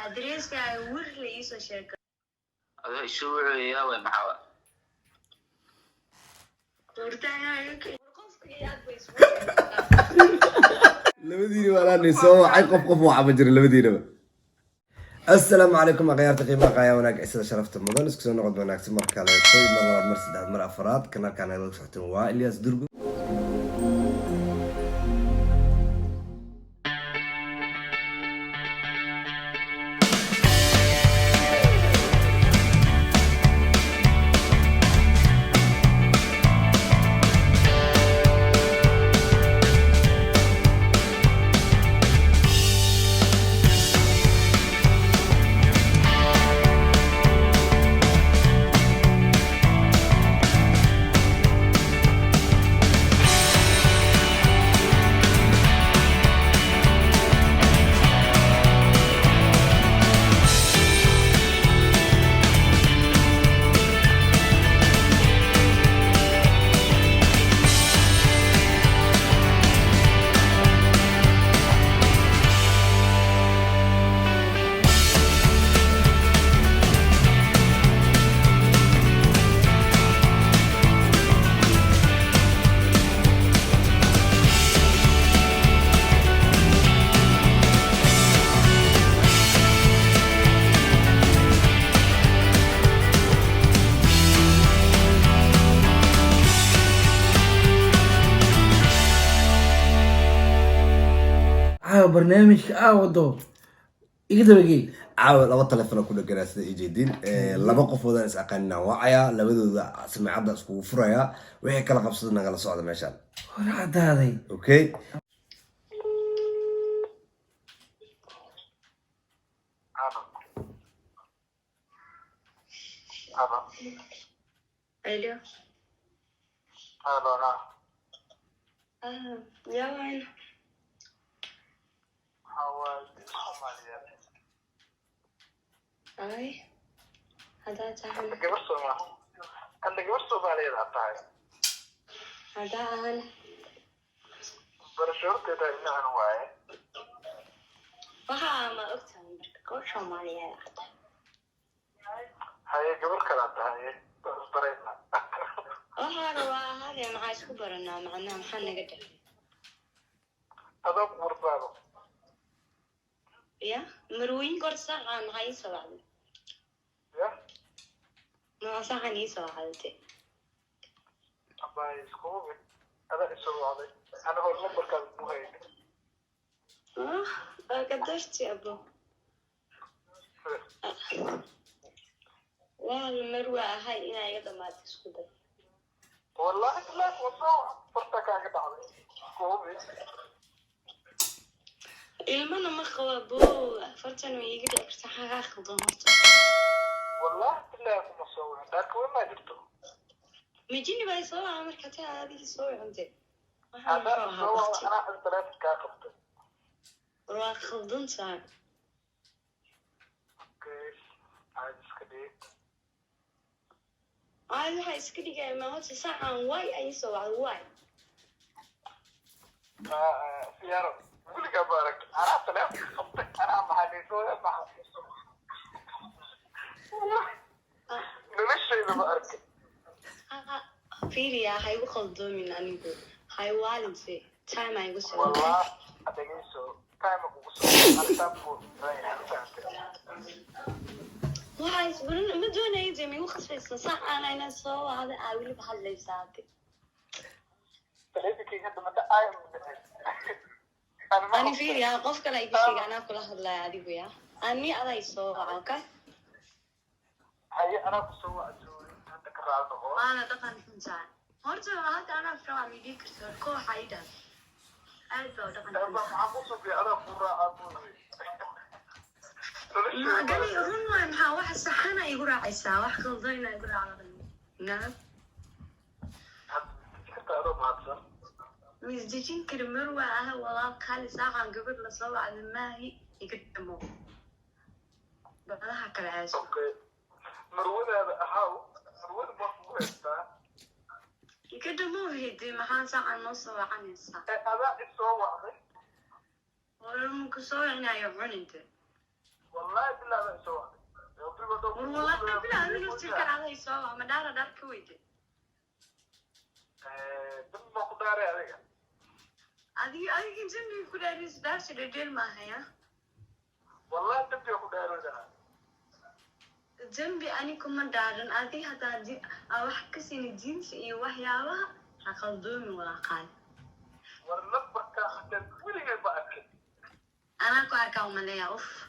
أدريس كا ورلي يسوى شركة هذا شو يا وين محاور ورتانا يمكن labadiina waalaanay soo waxay qof waxa jira labadiinaba assalaamu calaykum aqyaarta qiimaha qaayaa wanaag isla sharafta mudan isku soo noqod wanaagsan mar kale qoyd mar labaad mar saddex mar afraad kanaalkan ay la socoteen waa Ilyas Durgu برنامج عاودو يقدر يجي عاود لaba telefoon ku dhaganaa sida jeedin laba qofoodaan is aqaanina wacaya labadooda samicada isku furaya wixii kala qabsado nagala socda meeshan هذا هذا okay ألو يا وين أي هذا تعال هذا أنا وها ما أكتر كل شو مالي وها روا هذا ما عايز كبرنا معنا محنا قدر يا مروين قرصة عن هاي سوالف ما صحني سوالتي قدرت يا أبو والمروة هاي إنا يدا ما تسكت والله لا والله فرتك على بعض المنا ما خوا بو فرتن ويجي ارتاح اخذ مرته والله لا ما سوى ذاك وين ما جبته ميجيني باي سوى عمر كتير هذه سوى عندي هذا سوى انا الثلاث كاخذت واخذون ساعة اوكي عايز كده هاي سكدي جاي ما هو ساعة واي أي سوى واي يا رب قولي كبارك أنا ثلاث خطك أنا محلي سوى محلي سوى نمشي إذا ما أركب فيري يا هاي وخلدو من أنيقو هاي والدي تايم أيقو سوى والله أدقي سو تايم أقول سو أنا تابو وهاي سبرون مدون أيدي مي وخص في الساعة أنا هنا سوى هذا أولي بحلي ساعتي تلاقي كي هذا متى أنا فيري يا قف كلا يبشي أنا كل هذا عادي بيا أني على يسوى عوكا هاي أنا بسوى أسوي هذا كرال نهو أنا دقن كنتان هرتو هذا أنا فرا ميدي كسر كو حيدا ألبا دقن أنا معموس في أنا قراء أبوي ما قال لي أظن إنها واحد سحنا يقول عيسى واحد كلضينا يقول على غني نعم حتى أنا ما أتصل مزدجين كرمر وعها والله كالي ساعة قبل لصوع على الماهي يقدموا بقولها كالعاش أوكي مروان هذا أحاول مروان مفهوم هذا يقدموا هيدي محان ساعة نص وعن الساعة هذا السوى واحد ولما كسوع هنا يعون انت والله بالله ما سوى والله بلا أنا نفسي كان على يسوع ما دار كويتي دم مقدار عليك أدي جنبي كل أريس دارش الرجال ما هي والله تبي مقدار ده جنبي أنا كمان دارن أدي هذا دي أو حكسين الجنس إيه وحياها حقدومي ولا قال ورلبك حتى ولي بأكل أنا كواركا ومليا أوف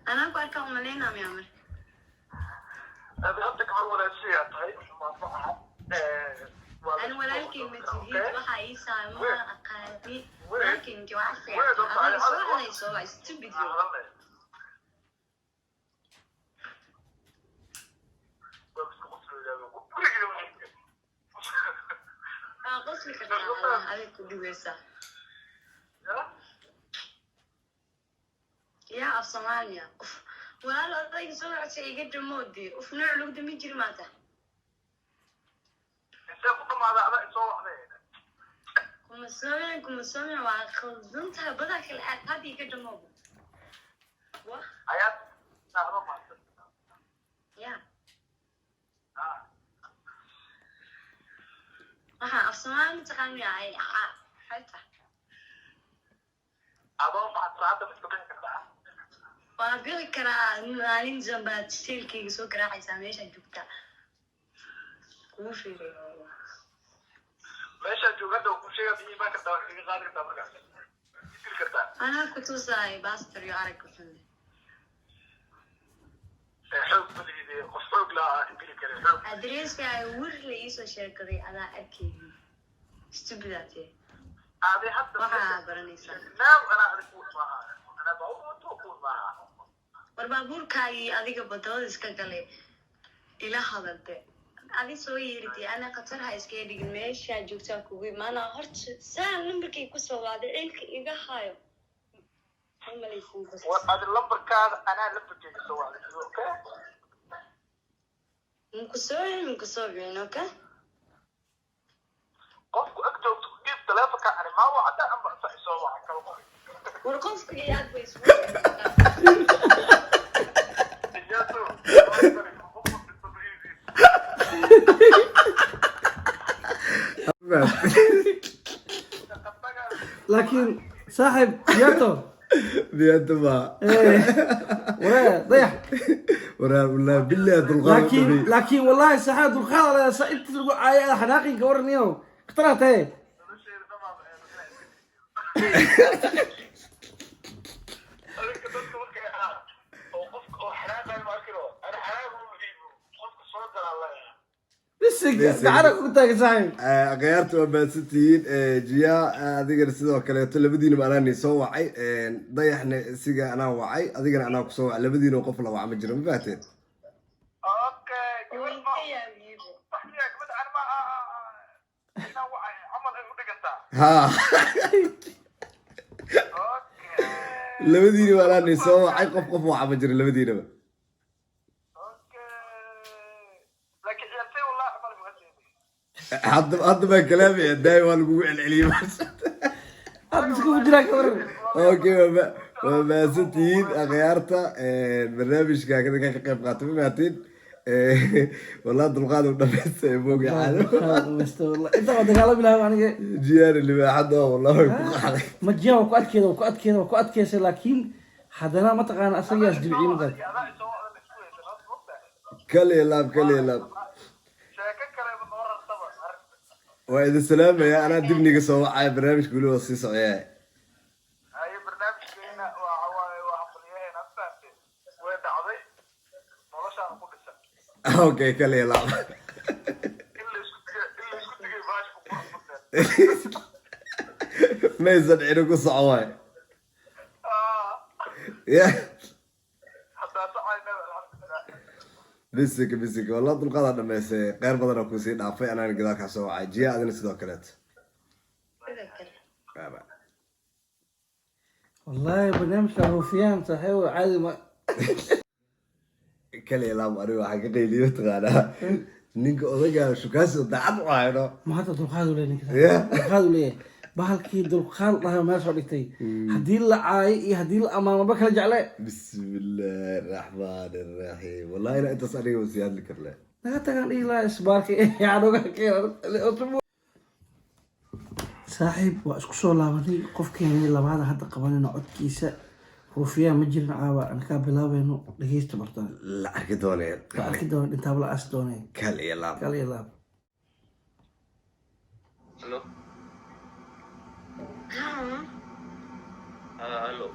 أنا كواركا ومليا نام يا عمر هذا عندك أول شيء طيب ما صح أنا ولكن متجيد وحي سامع أقالي ولكن جو عفيا أنا يسوع استبدل قصلي كذا عليك دويسة يا الصوماليا ولا لا ضيق سرعة شيء قد مودي وفنوع لو قدام يجري ماذا كم السمع وخلصتها بدك الآن هذه قد مودي حياة نعرف ما يا aha afsoomaali mataqaan yahay xayta adoo macad saacada iska bixi kartaa waa bixi karaa maalin zambaad steelkayga soo garaacaysaa meesha joogta kuu fiiriyo meesha joogada ku sheega bixi ma kartaa wax kaga qaadi kartaa markaas fikir kartaa anaa ku tusaay baastar iyo arag xun xoog badiyay qof xoog la ingili kare xoog adreeska ay wir la iisoo sheekaday adaa arkayay stupidaate adi hadda waxaa baranaysaa naaw ana adigu ana baa ku war baabuurkaagii adiga badawada iska galay ila hadalde adi soo yeeritay ana qatar ha iska dhigin meesha joogtaa kugu imaana horta saa numberkii ku soo waaday cilka iga hayo وهذا اللمبر كذا أنا لمبر كذا سوالف أوكي مكسوين أوكي قفك أكتب كيف تلافك أنا ما وعد أما سوى ورقفك يا بيس لكن صاحب ياتو بيد ما ولا ضيح والله بالله دلغار لكن والله صاحب الخال انت تقول عيا حناقي قورنيو اخترت ايه بس تعرف كنت يا صاحب غيرت وباسنتين جيا adigana sidoo kale labadiina maalaani soo wacay dayaxna siga ana wacay adigana ana ku soo wacay labadiina qof la wacay ma jiro ma fahteen ha labadiina maalaani soo wacay qof wacay ma jiro labadiina hadda baa kalaamaya daay waa lagugu celceliyey اوكي waa mahadsantihiin akhyaarta barnaamijka ka qayb qaata ma mahadin والله dulqaad u dhameystay mooga caado انت dagaalami lahaa aniga jiyaar libaaxad wallahi ku qaxay ma jiyaa ku adkeeyo laakiin hadana ma taqaan asagiyaas dibciin dad kale laab وإذا سلام يا أنا دبني قصوا عاي برنامج قولوا وصيص عياي هاي برنامج كينا وعقليين أفاتي ويدا عضي مولاشا نقول لسا أوكي كلي لا اللي اسكت باش ما يزد عينك صعواي يا حتى صعينا الحمد لله بسك والله دلقاad dhameysay qeyr badan oo ku sii dhaafay anaan gadaal ka soo wacay jiya adina sidoo kale والله برنامج كروفيان صحيح عادي ما kale laam ariga waxa ka qeyliyo taqaana ninka odaga shukaas daacad u hayno ما هذا دلقاد ولا نك دلقاد ولا bahalkii dulqaad lahaa meel soo dhigtay haddii la caayay iyo haddii la amaamaba kala jecle bismillaahi raxmaani raxiim wallahi ina intaas aniga wasi hadli karle naga tagaan dhihi lahaa isbaarka yaanoga keenan saaxiib waa isku soo laabanay qofkeenii labaada hadda qabanayno codkiisa ruufiyaa ma jirin caawa aan kaa bilaabayno dhegeysta bartaan la arki dooneen ka arki doona dhintaaba la aasi dooneen kal iyo laab Hello. Hello.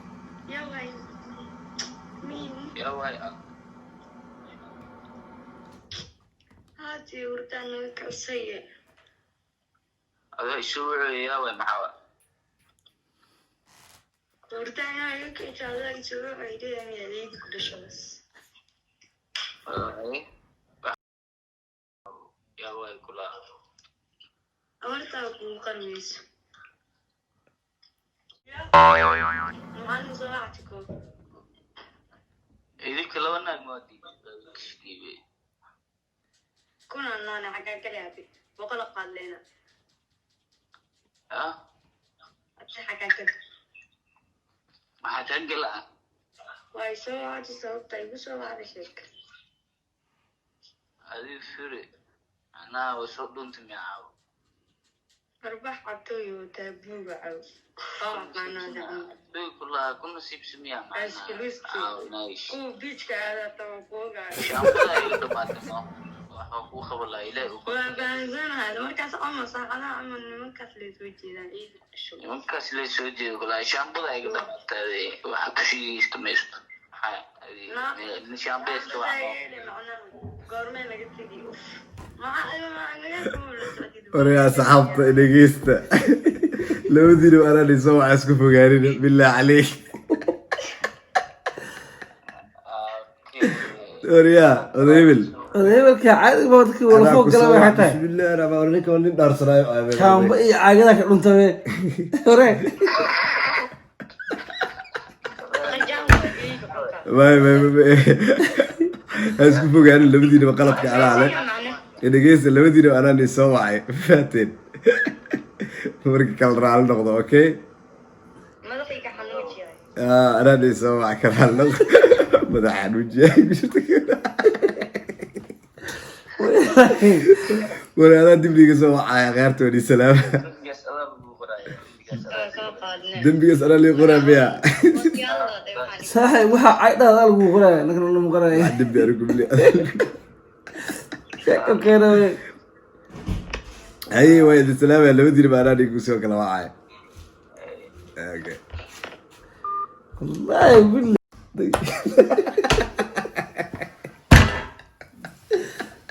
Ya way. Hadi urdan kalsaya. Ada isu ya way maxaa? Urdan ayo ka jala isu ay leeyahay ku dhashadas. Ya way kula. Amarta ku qarmis. Maxaan soo raactiko? Idinka laba naag ma diibe. Kuna nana xaga galaabi. Boqol qaadleena. Abti xaga gal. Maxaa tan gala? Way soo aad sababta igu soo wacday. Adi fure. Ana wasoo dhunta miyaa. Arbax abtoyo tabuga aw. Qanada. Kula kuna sibsimiya ma. Askiliski. Ku beachka aada tawagoga. Shambada ila dhamaatay. Waxa ku khabalaa ilaa Waa baanzanahay markaas ama saaqada ama nimankaas la soo jeedaan ciid dhasho. nimankaas la soo jeedo kula shambada ay dhamaatay waxa ku shiisto meesto. Ni shambada waxa. Goormee laga tagi. وريا صحابت دقيستا لو ديروا انا اللي سوى عسكو فقارين بالله عليك وريا odaybal ka caadi baa dadkii wala fog galay xataa بسم الله انا بوريك ولي دار سراي kaamba iyo caagada ka dhuntabe hore باي عسكو فقارين لو ديروا قلبك على دقيستا لو ديروا انا اللي سوى فاتن مركي كل رعال نقضه اوكي madaxayga xanuujiya. انا اللي سوى كرال نقضه مدح حنوجي ولا انا دبلي سوى غيرته لي سلام دبلي انا اللي قرا بها saaxiib waxa ay dhada lagu qoray nakana lagu qoray دبي اركب لي sheeko keenay اي ويد السلام لو دير بقى انا ديكو سو كلا واعي اوكي والله بالله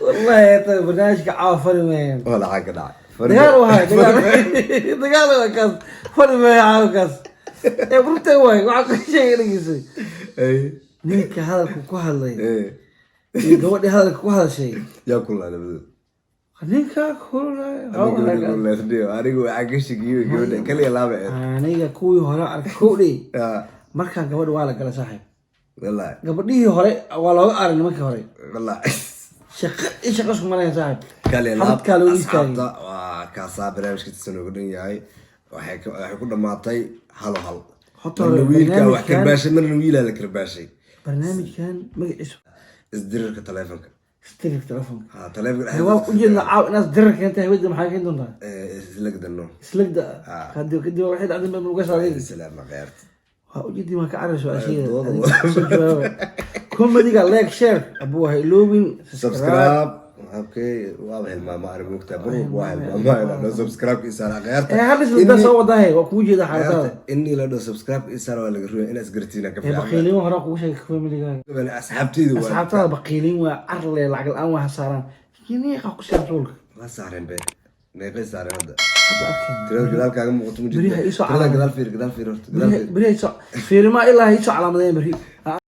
والله يا برنامجك عافر وين ولا حاجه داعي دقال وهاي دقال وكاس فرق ما يعاوكاس يا برتي واي وعاك شيء نقيسي اي نيك هذا كو هذا اي قودي هذا كو هذا شيء يا كل هذا بدو نيك كل انا سديو anigu عاقشي جيو كلي لابع aniga kuwii hore arkowdhi اه markaan gabadh waa la galay saaxiib والله gabadhii hore waa looga aaray nimankii hore والله shaqo isku malayn saaxiib كلي حبت كالو إيستاغي. كاسا برنامجka sano gudan yahay waxay ku dhamaatay hal hal Horta wiilka wax barnaamijkan- ka baashay marna wiilaa la karbaashay barnaamijkan magaciisu isdirirka taleefanka stirik telefoonka ha taleefanka waa u jeedna caaw inaad dirar keentay hawada maxaa keeni doontaa islagdano islegda Ah. kadib waxay dhacday ma uga saaray salaam qeert waa u jeedii ma ka carayso ashiga Doodo. comedy-ga like share abu hay loobin subscribe okay waa helma ma arag mugta buru waa helma ma ila subscribe isara qeert hadis inta soo wadahay waa ku jeeda xaaladaada inni la subscribe isara waa laga ruuyaa in asgartiina ka fiican baqiilin hore ku sheegay comedy-ga asxaabtiidu waa asxaabtada baqiilin waa arle lacag la'aan waa hasaaran kini qaq ku soo rulka ma saareen be neefay saareen hadda hadda arkeen tirada gadaalka aga muuqato mu Beriyaha jirto ii soo tirada calaamad. gadaal fiir horta gadaal fiir beri fiirima ilaa hiiso calaamadeen beri